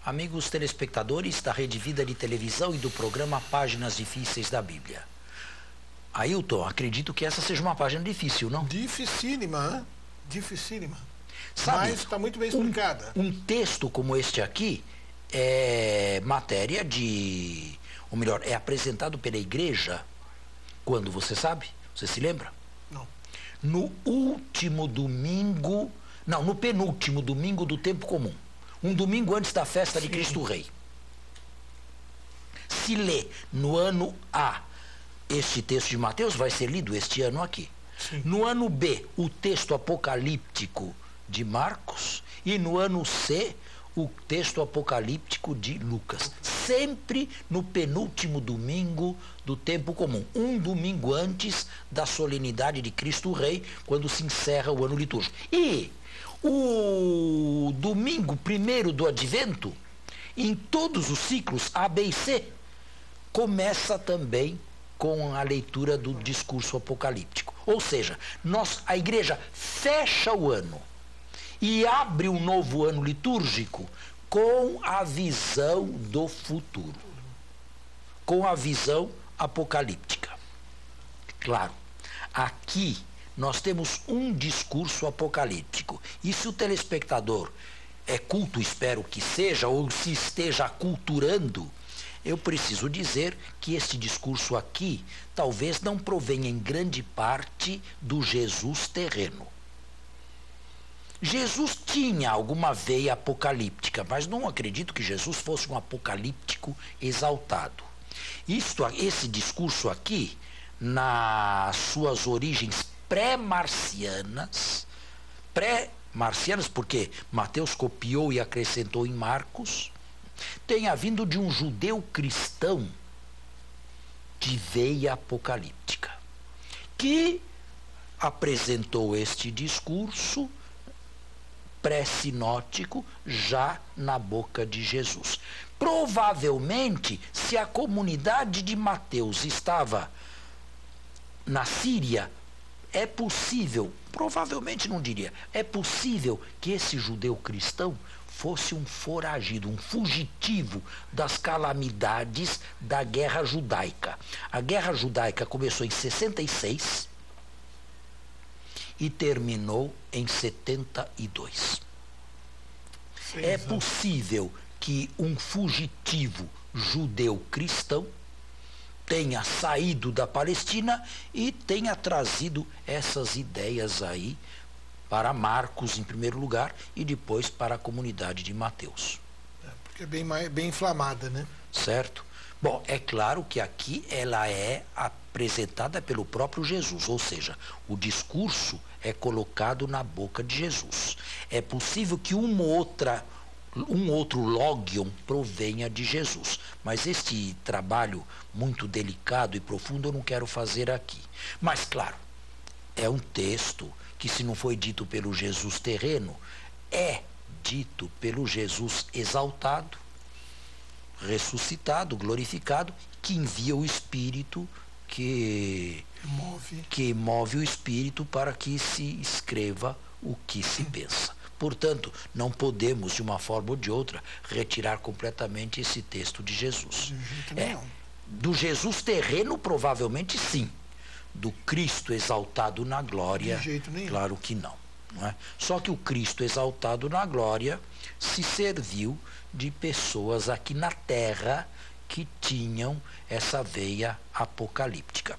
amigos telespectadores da Rede Vida de Televisão e do programa Páginas Difíceis da Bíblia. Ailton, acredito que essa seja uma página difícil, não? Dificílima, hein? Dificílima. Sabe, mas está muito bem explicada. Um texto como este aqui é matéria de... Ou melhor, é apresentado pela igreja quando, você sabe? Você se lembra? Não. No último domingo... Não, no penúltimo domingo do tempo comum. Um domingo antes da festa de Cristo Rei. Se lê no ano A este texto de Mateus, vai ser lido este ano aqui. Sim. No ano B, o texto apocalíptico de Marcos. E no ano C, o texto apocalíptico de Lucas. Sempre no penúltimo domingo do tempo comum. Um domingo antes da solenidade de Cristo Rei, quando se encerra o ano litúrgico. E o domingo primeiro do Advento, em todos os ciclos A, B e C, começa também com a leitura do discurso apocalíptico. Ou seja, a igreja fecha o ano e abre um novo ano litúrgico com a visão do futuro, com a visão apocalíptica. Claro, aqui nós temos um discurso apocalíptico. E se o telespectador é culto, espero que seja, ou se esteja aculturando, eu preciso dizer que este discurso aqui talvez não provenha em grande parte do Jesus terreno. Jesus tinha alguma veia apocalíptica, mas não acredito que Jesus fosse um apocalíptico exaltado. Esse discurso aqui, nas suas origens pré-marcianas porque Mateus copiou e acrescentou em Marcos, tenha vindo de um judeu cristão de veia apocalíptica, que apresentou este discurso pré-sinótico já na boca de Jesus. Provavelmente, se a comunidade de Mateus estava na Síria, é possível, provavelmente não diria, é possível que esse judeu cristão fosse um foragido, um fugitivo das calamidades da Guerra Judaica. A Guerra Judaica começou em 66 e terminou em 72. É possível que um fugitivo judeu cristão tenha saído da Palestina e tenha trazido essas ideias aí para Marcos em primeiro lugar e depois para a comunidade de Mateus. Porque é bem inflamada, né? Certo? Bom, é claro que aqui ela é apresentada pelo próprio Jesus, ou seja, o discurso é colocado na boca de Jesus. É possível que um outro logion provenha de Jesus, mas este trabalho muito delicado e profundo eu não quero fazer aqui. Mas, claro, é um texto que, se não foi dito pelo Jesus terreno, é dito pelo Jesus exaltado, ressuscitado, glorificado, que envia o Espírito que move o Espírito para que se escreva o que se pensa. Portanto, não podemos, de uma forma ou de outra, retirar completamente esse texto de Jesus. Do Jesus terreno, provavelmente sim. Do Cristo exaltado na glória, de jeito nenhum. Claro que não, não é? Só que o Cristo exaltado na glória se serviu de pessoas aqui na terra que tinham essa veia apocalíptica.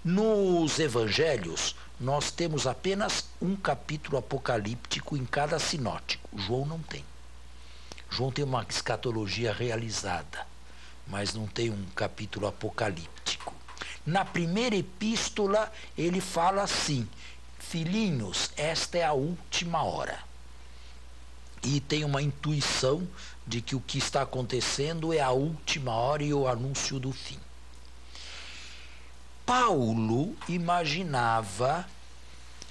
Nos evangelhos, nós temos apenas um capítulo apocalíptico em cada sinótico. João não tem. João tem uma escatologia realizada, mas não tem um capítulo apocalíptico. Na primeira epístola, ele fala assim: filhinhos, esta é a última hora. E tem uma intuição de que o que está acontecendo é a última hora e o anúncio do fim. Paulo imaginava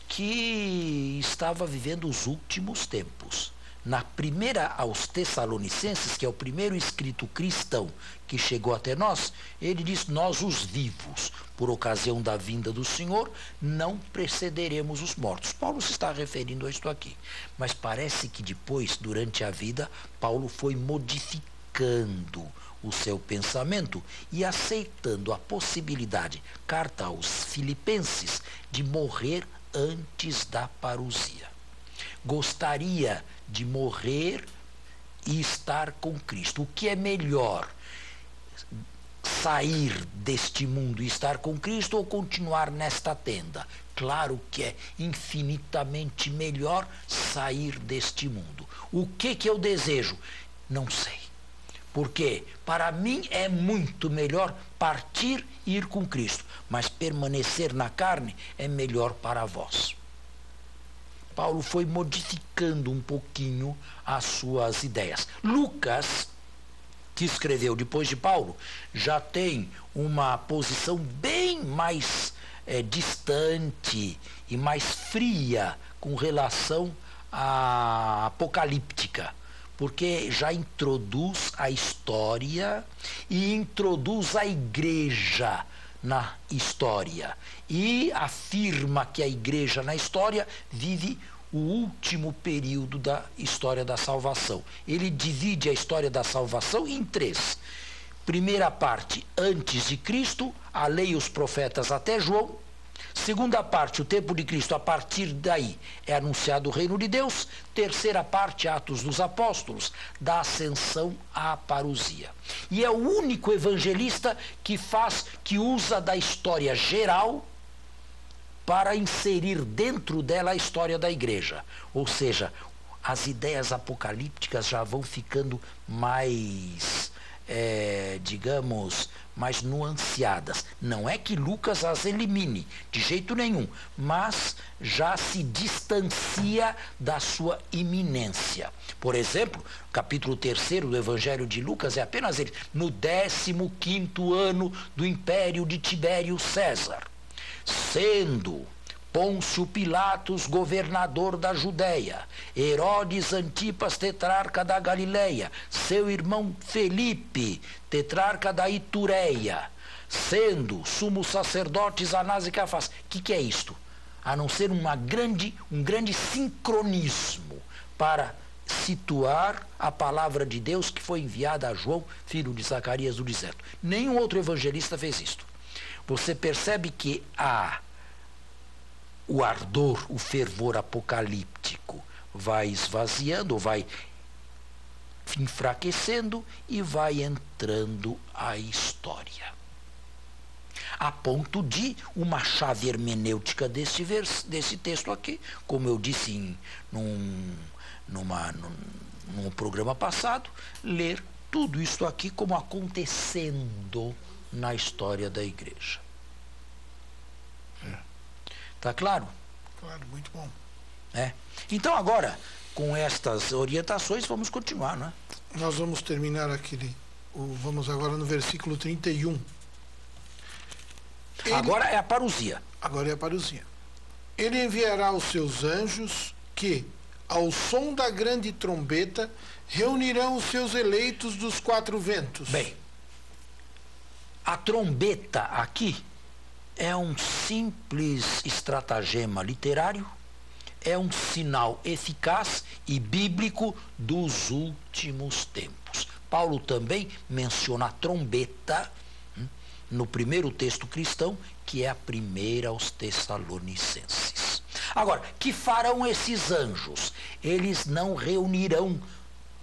que estava vivendo os últimos tempos. na primeira aos Tessalonicenses, que é o primeiro escrito cristão que chegou até nós, ele diz: nós os vivos, por ocasião da vinda do Senhor, não precederemos os mortos. Paulo se está referindo a isto aqui. Mas parece que depois, durante a vida, Paulo foi modificando o seu pensamento e aceitando a possibilidade, carta aos Filipenses, de morrer antes da parousia. Gostaria de morrer e estar com Cristo. O que é melhor? Sair deste mundo e estar com Cristo ou continuar nesta tenda? Claro que é infinitamente melhor sair deste mundo. O que eu desejo? Não sei. Porque para mim é muito melhor partir e ir com Cristo, mas permanecer na carne é melhor para vós. Paulo foi modificando um pouquinho as suas ideias. Lucas, que escreveu depois de Paulo, já tem uma posição bem mais distante e mais fria com relação à apocalíptica, porque já introduz a história e introduz a igreja na história e afirma que a igreja na história vive o último período da história da salvação. Ele divide a história da salvação em três. Primeira parte, antes de Cristo, a lei e os profetas até João. Segunda parte, o tempo de Cristo, a partir daí é anunciado o reino de Deus. Terceira parte, Atos dos Apóstolos, da ascensão à parousia. E é o único evangelista que usa da história geral para inserir dentro dela a história da igreja. Ou seja, as ideias apocalípticas já vão ficando mais, mais nuanceadas. Não é que Lucas as elimine, de jeito nenhum, mas já se distancia da sua iminência. Por exemplo, capítulo 3º do Evangelho de Lucas é apenas ele: no 15º ano do império de Tibério César, sendo Pôncio Pilatos governador da Judéia, Herodes Antipas tetrarca da Galileia, seu irmão Felipe tetrarca da Itureia, sendo sumos sacerdotes Anás e Caifás. O que é isto? A não ser um grande sincronismo para situar a palavra de Deus que foi enviada a João, filho de Zacarias do deserto. Nenhum outro evangelista fez isto. Você percebe que o ardor, o fervor apocalíptico vai esvaziando, vai enfraquecendo e vai entrando a história. A ponto de uma chave hermenêutica desse texto aqui, como eu disse num programa passado, ler tudo isso aqui como acontecendo na história da igreja. Está claro? Claro, muito bom. Então agora, com estas orientações, vamos continuar, não é? Nós vamos terminar vamos agora no versículo 31. Agora é a parousia. Agora é a parousia. Ele enviará os seus anjos que, ao som da grande trombeta, reunirão os seus eleitos dos quatro ventos. Bem, a trombeta aqui é um simples estratagema literário, é um sinal eficaz e bíblico dos últimos tempos. Paulo também menciona a trombeta no primeiro texto cristão, que é a primeira aos Tessalonicenses. Agora, que farão esses anjos? Eles não reunirão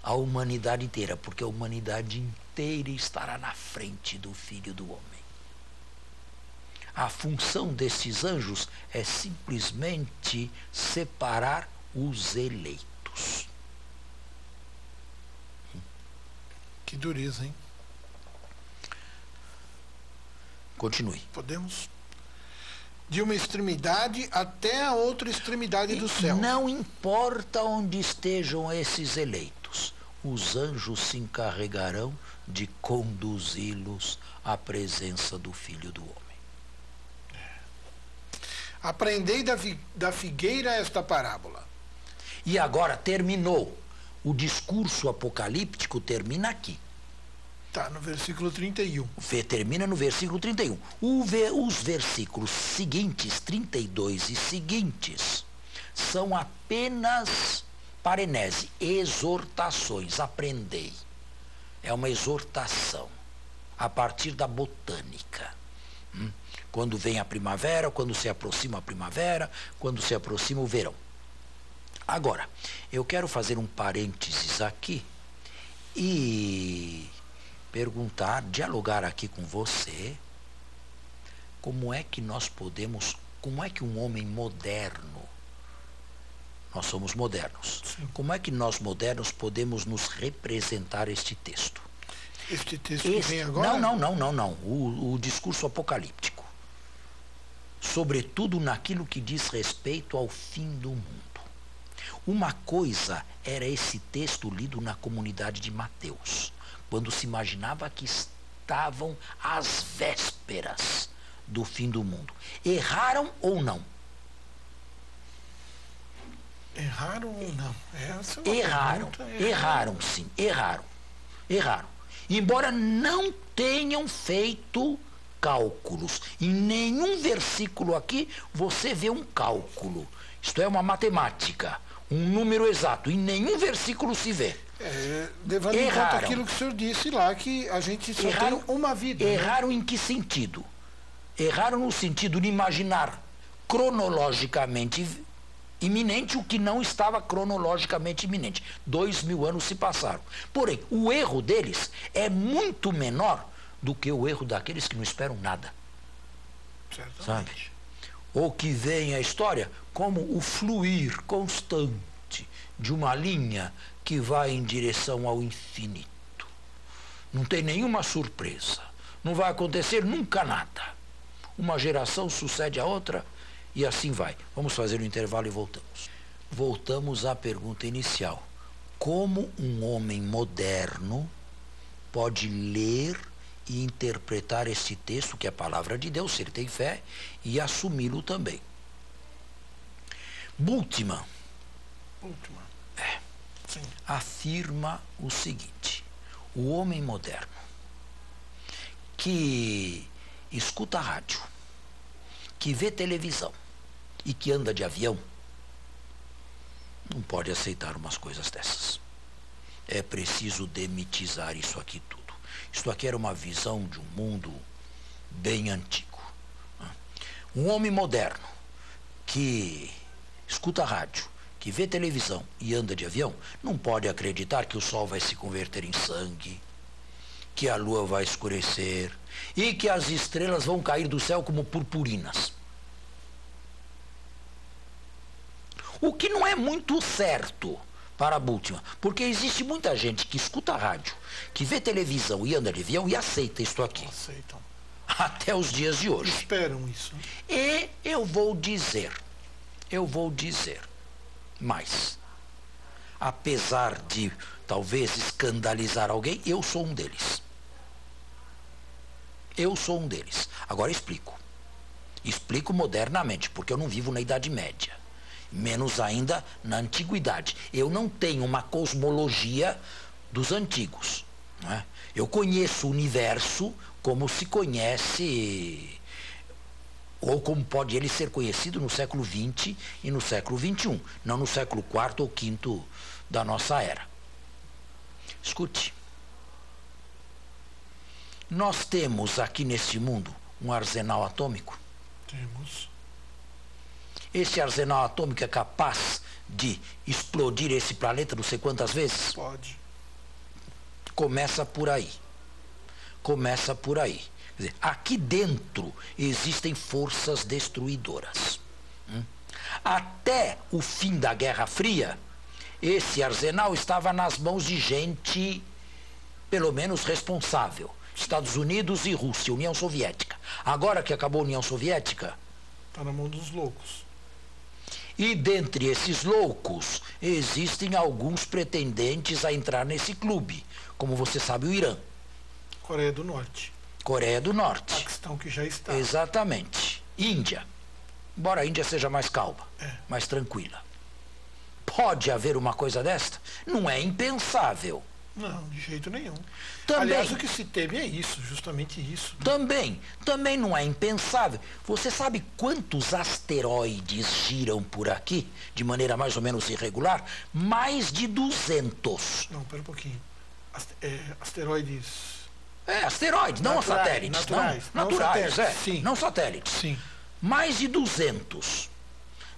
a humanidade inteira, porque a humanidade inteira estará na frente do Filho do Homem. A função desses anjos é simplesmente separar os eleitos. Que dureza, hein? Continue. Podemos? De uma extremidade até a outra extremidade do céu. Não importa onde estejam esses eleitos, os anjos se encarregarão de conduzi-los à presença do Filho do Homem. Aprendei da figueira esta parábola. E agora terminou O discurso apocalíptico termina aqui. Tá, no versículo 31. Termina no versículo 31. Os versículos seguintes, 32 e seguintes, são apenas parenese, exortações. Aprendei. É uma exortação a partir da botânica. Quando vem a primavera, quando se aproxima a primavera, quando se aproxima o verão. Agora, eu quero fazer um parênteses aqui e perguntar, dialogar aqui com você, como é que nós podemos, como é que um homem moderno, nós somos modernos, sim, como é que nós modernos podemos nos representar este texto? Este texto que vem agora? Não. O discurso apocalíptico. Sobretudo naquilo que diz respeito ao fim do mundo. Uma coisa era esse texto lido na comunidade de Mateus, quando se imaginava que estavam às vésperas do fim do mundo. Erraram ou não? Erraram ou não? Essa é uma pergunta. Erraram sim, erraram. Embora não tenham feito cálculos. Em nenhum versículo aqui você vê um cálculo. Isto é uma matemática, um número exato. Em nenhum versículo se vê. Levando em conta aquilo que o senhor disse lá, que a gente só tem uma vida. Erraram, né? Em que sentido? Erraram no sentido de imaginar cronologicamente iminente o que não estava cronologicamente iminente. 2000 anos se passaram. Porém, o erro deles é muito menor do que o erro daqueles que não esperam nada. Certamente. Sabe? Ou que veem a história como o fluir constante de uma linha que vai em direção ao infinito. Não tem nenhuma surpresa. Não vai acontecer nunca nada. Uma geração sucede a outra e assim vai. Vamos fazer um intervalo e voltamos. Voltamos à pergunta inicial. Como um homem moderno pode ler e interpretar esse texto, que é a palavra de Deus, se ele tem fé, e assumi-lo também? Bultmann afirma o seguinte: o homem moderno que escuta rádio, que vê televisão e que anda de avião, não pode aceitar umas coisas dessas. É preciso demitizar isso aqui tudo. Isto aqui era uma visão de um mundo bem antigo. Um homem moderno que escuta rádio, que vê televisão e anda de avião, não pode acreditar que o sol vai se converter em sangue, que a lua vai escurecer e que as estrelas vão cair do céu como purpurinas. O que não é muito certo para Bultmann, porque existe muita gente que escuta rádio, que vê televisão e anda de avião e aceita isto aqui. Aceitam. Até os dias de hoje. Esperam isso. E eu vou dizer mais. Apesar de talvez escandalizar alguém, eu sou um deles. Agora explico. Explico modernamente, porque eu não vivo na Idade Média. Menos ainda na Antiguidade. Eu não tenho uma cosmologia dos antigos. Não é? Eu conheço o universo como se conhece, ou como pode ele ser conhecido no século XX e no século XXI, não no século IV ou V da nossa era. Escute. Nós temos aqui neste mundo um arsenal atômico. Temos. Esse arsenal atômico é capaz de explodir esse planeta não sei quantas vezes? Pode. Começa por aí. Quer dizer, aqui dentro existem forças destruidoras. Até o fim da Guerra Fria, esse arsenal estava nas mãos de gente, pelo menos responsável. Estados Unidos e Rússia, União Soviética. Agora que acabou a União Soviética... está na mão dos loucos. E dentre esses loucos, existem alguns pretendentes a entrar nesse clube. Como você sabe, o Irã. Coreia do Norte. Paquistão, que já está. Exatamente. Índia. Embora a Índia seja mais calma, mais tranquila. Pode haver uma coisa desta? Não é impensável. Não, de jeito nenhum. Também, Aliás, o que se teme é isso, justamente isso. Também não é impensável. Você sabe quantos asteroides giram por aqui, de maneira mais ou menos irregular? Mais de 200. Não, pera um pouquinho. Asteroides... asteroides, não satélites. Naturais. Naturais, sim. Não satélites. Sim. Mais de 200.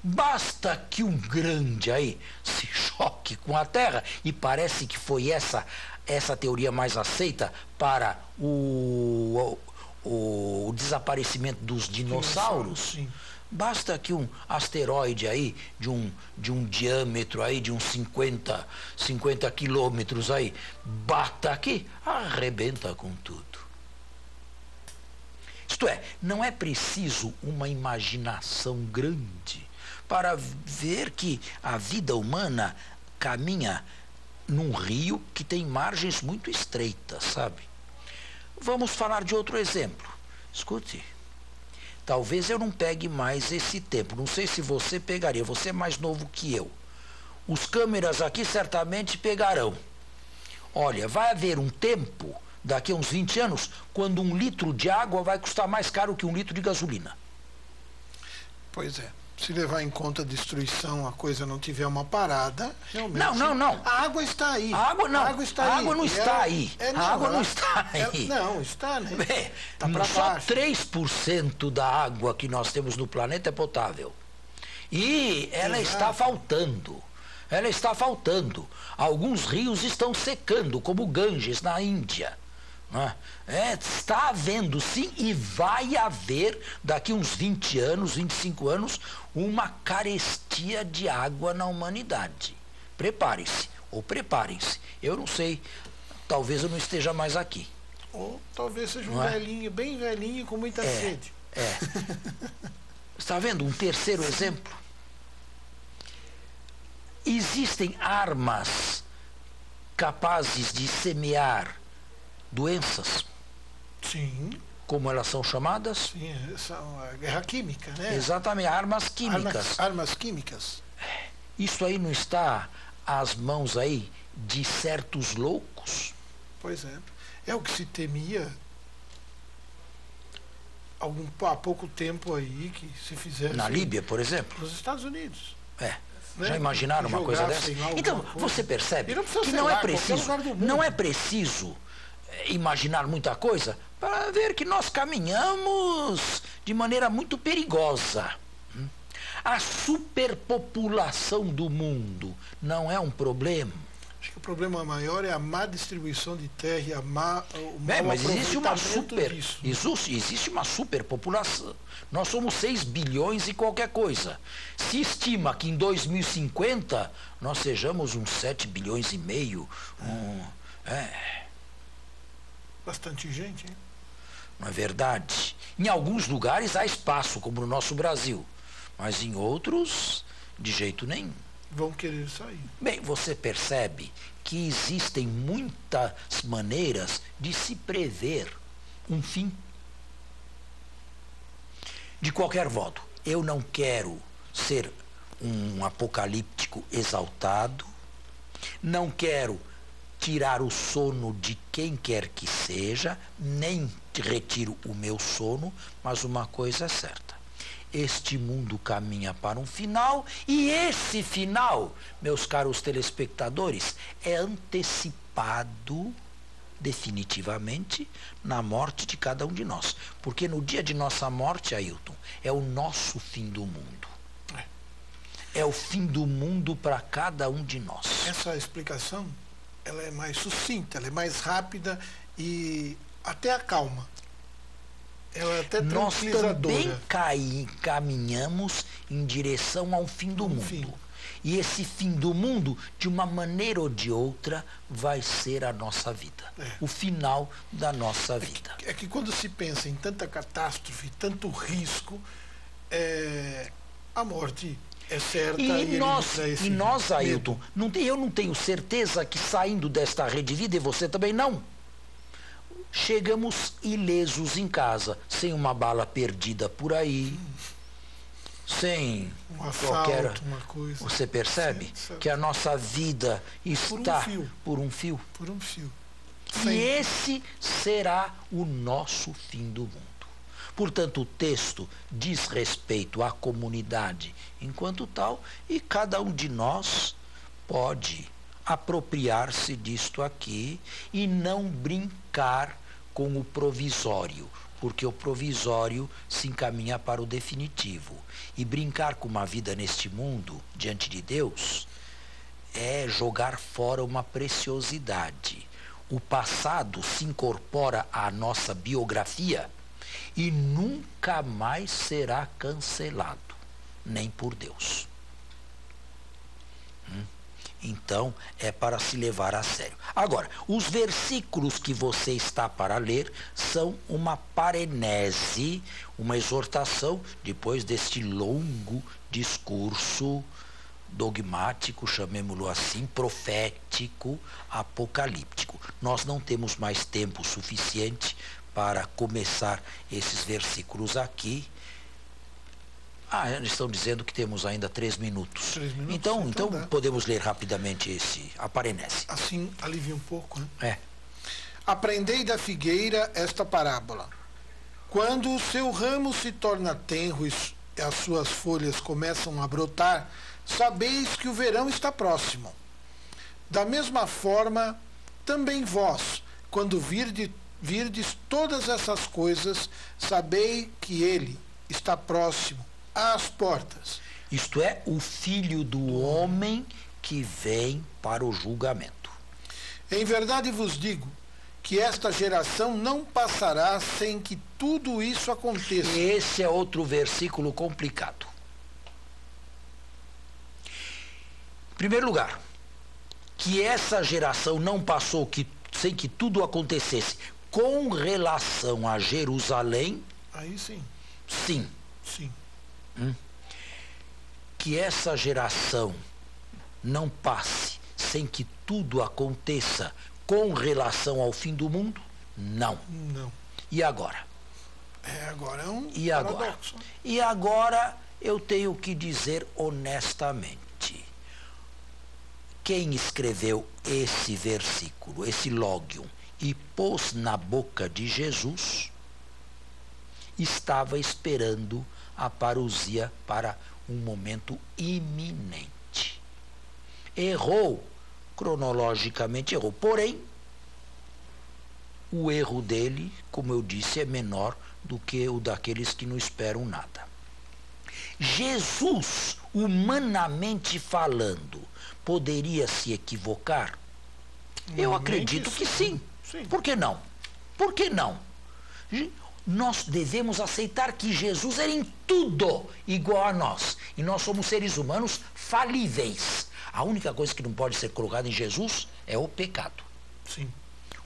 Basta que um grande aí se choque com a Terra, e parece que foi essa teoria mais aceita para o desaparecimento dos dinossauros. Sim. Basta que um asteroide aí de um diâmetro aí de uns 50 quilômetros aí bata aqui, arrebenta com tudo. Isto é, não é preciso uma imaginação grande para ver que a vida humana caminha num rio que tem margens muito estreitas, sabe? Vamos falar de outro exemplo. Escute, talvez eu não pegue mais esse tempo, não sei se você pegaria, você é mais novo que eu. Os câmeras aqui certamente pegarão. Olha, vai haver um tempo, daqui a uns 20 anos, quando 1 litro de água vai custar mais caro que 1 litro de gasolina. Pois é. Se levar em conta a destruição, a coisa não tiver uma parada, realmente... Não. A água está aí. A água não. A água está a aí. água não está aí. A água não está aí. Não, está, né? Tá pra Só baixo. 3% da água que nós temos no planeta é potável. E ela está faltando. Ela está faltando. Alguns rios estão secando, como o Ganges, na Índia. Está havendo, sim, e vai haver, daqui uns 20 anos, 25 anos, uma carestia de água na humanidade. Prepare-se, ou preparem-se. Eu não sei, talvez eu não esteja mais aqui. Ou talvez seja um velhinho, bem velhinho, com muita sede. Está vendo um terceiro exemplo? Existem armas capazes de semear doenças. Sim. Como elas são chamadas? Sim, são a guerra química, né? Exatamente, armas químicas. Armas químicas. Isso aí não está às mãos aí de certos loucos? Pois é. É o que se temia há pouco tempo aí, que se fizesse... Na Líbia, por exemplo? Nos Estados Unidos. Né? Já né? imaginaram uma coisa dessa? Então, você percebe que não é preciso imaginar muita coisa para ver que nós caminhamos de maneira muito perigosa. A superpopulação do mundo não é um problema. Acho que o problema maior é a má distribuição de terra e o mau mas existe disso. Existe uma superpopulação. Nós somos 6 bilhões e qualquer coisa. Se estima que em 2050 nós sejamos uns 7 bilhões e meio. Bastante gente, hein? Não é verdade? Em alguns lugares há espaço, como no nosso Brasil. Mas em outros, de jeito nenhum. Vão querer sair. Bem, você percebe que existem muitas maneiras de se prever um fim. De qualquer modo, eu não quero ser um apocalíptico exaltado, não quero tirar o sono de quem quer que seja, nem retiro o meu sono, mas uma coisa é certa. Este mundo caminha para um final, e esse final, meus caros telespectadores, é antecipado definitivamente na morte de cada um de nós. Porque no dia de nossa morte, Ailton, é o nosso fim do mundo. É o fim do mundo para cada um de nós. Essa explicação, ela é mais sucinta, ela é mais rápida e até acalma. Ela é até tranquilizadora. Nós também caminhamos em direção ao fim do mundo. Fim. E esse fim do mundo, de uma maneira ou de outra, vai ser a nossa vida. O final da nossa vida. É que quando se pensa em tanta catástrofe, tanto risco, a morte é certa. E nós, Ailton, eu não tenho certeza que saindo desta rede vida, e você também não, chegamos ilesos em casa, sem uma bala perdida por aí, sem Um qualquer... assalto, uma coisa. Você percebe Sim, que a nossa vida está fio. por um fio? Por um fio. E Sempre. esse será o nosso fim do mundo. Portanto, o texto diz respeito à comunidade enquanto tal, e cada um de nós pode apropriar-se disto aqui e não brincar com o provisório, porque o provisório se encaminha para o definitivo. E brincar com uma vida neste mundo, diante de Deus, é jogar fora uma preciosidade. O passado se incorpora à nossa biografia e nunca mais será cancelado, nem por Deus. Então, é para se levar a sério. Agora, os versículos que você está para ler são uma parenese, uma exortação, depois deste longo discurso dogmático, chamemo-lo assim, profético, apocalíptico. Nós não temos mais tempo suficiente para começar esses versículos aqui. Eles estão dizendo que temos ainda 3 minutos. 3 minutos? Então dá. podemos ler rapidamente a parenese. Assim alivia um pouco, né? É. Aprendei da figueira esta parábola. Quando o seu ramo se torna tenro e as suas folhas começam a brotar, sabeis que o verão está próximo. Da mesma forma, também vós, quando virdes todas essas coisas, sabei que ele está próximo às portas. Isto é, o Filho do Homem que vem para o julgamento. Em verdade vos digo que esta geração não passará sem que tudo isso aconteça. Esse é outro versículo complicado. Em primeiro lugar, que essa geração não passou sem que tudo acontecesse com relação a Jerusalém. Aí sim. Sim. Sim. Que essa geração não passe sem que tudo aconteça com relação ao fim do mundo? Não. Não. E agora? Agora é um E agora? paradoxo. E agora eu tenho que dizer honestamente. Quem escreveu esse versículo, esse logion, e pôs na boca de Jesus, estava esperando a parousia para um momento iminente. Errou, cronologicamente errou. Porém, o erro dele, como eu disse, é menor do que o daqueles que não esperam nada. Jesus, humanamente falando, poderia se equivocar? Eu acredito que sim. Sim. Por que não? Por que não? Nós devemos aceitar que Jesus era em tudo igual a nós. E nós somos seres humanos falíveis. A única coisa que não pode ser colocada em Jesus é o pecado. Sim.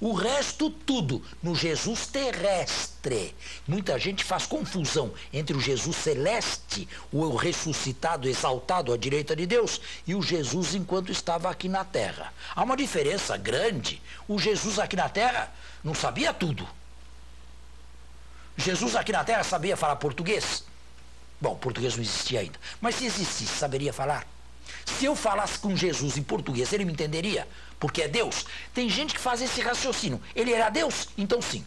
O resto, tudo, no Jesus terrestre. Muita gente faz confusão entre o Jesus celeste, o ressuscitado, exaltado à direita de Deus, e o Jesus enquanto estava aqui na terra. Há uma diferença grande. O Jesus aqui na terra não sabia tudo. Jesus aqui na terra sabia falar português? Bom, português não existia ainda. Mas se existisse, saberia falar? Se eu falasse com Jesus em português, ele me entenderia? Porque é Deus. Tem gente que faz esse raciocínio. Ele era Deus? Então sim.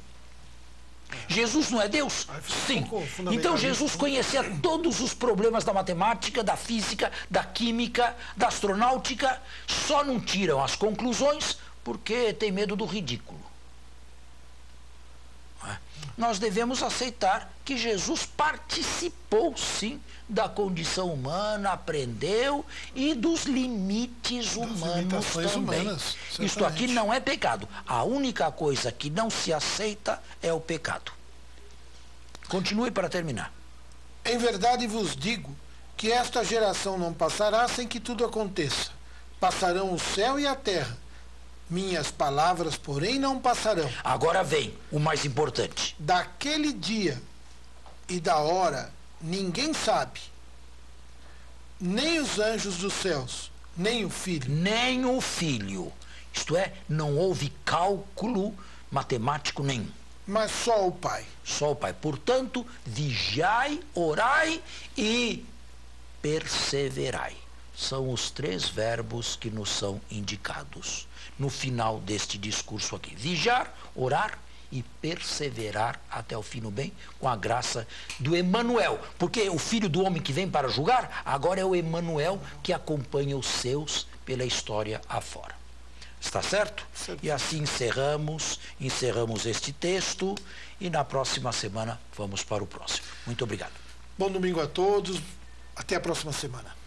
Jesus não é Deus? Sim. Então Jesus conhecia todos os problemas da matemática, da física, da química, da astronáutica. Só não tiram as conclusões porque tem medo do ridículo. Nós devemos aceitar que Jesus participou, sim, da condição humana, aprendeu, e dos limites humanos também. Isto aqui não é pecado. A única coisa que não se aceita é o pecado. Continue para terminar. Em verdade vos digo que esta geração não passará sem que tudo aconteça. Passarão o céu e a terra. Minhas palavras, porém, não passarão. Agora vem o mais importante. Daquele dia e da hora ninguém sabe, nem os anjos dos céus, nem o Filho. Nem o Filho. Isto é, não houve cálculo matemático nenhum. Mas só o Pai. Só o Pai. Portanto, vigiai, orai e perseverai. São os 3 verbos que nos são indicados no final deste discurso aqui. Vigiar, orar e perseverar até o fim no bem, com a graça do Emanuel. Porque o Filho do Homem que vem para julgar, agora é o Emanuel que acompanha os seus pela história afora. Está certo? E assim encerramos este texto e na próxima semana vamos para o próximo. Muito obrigado. Bom domingo a todos. Até a próxima semana.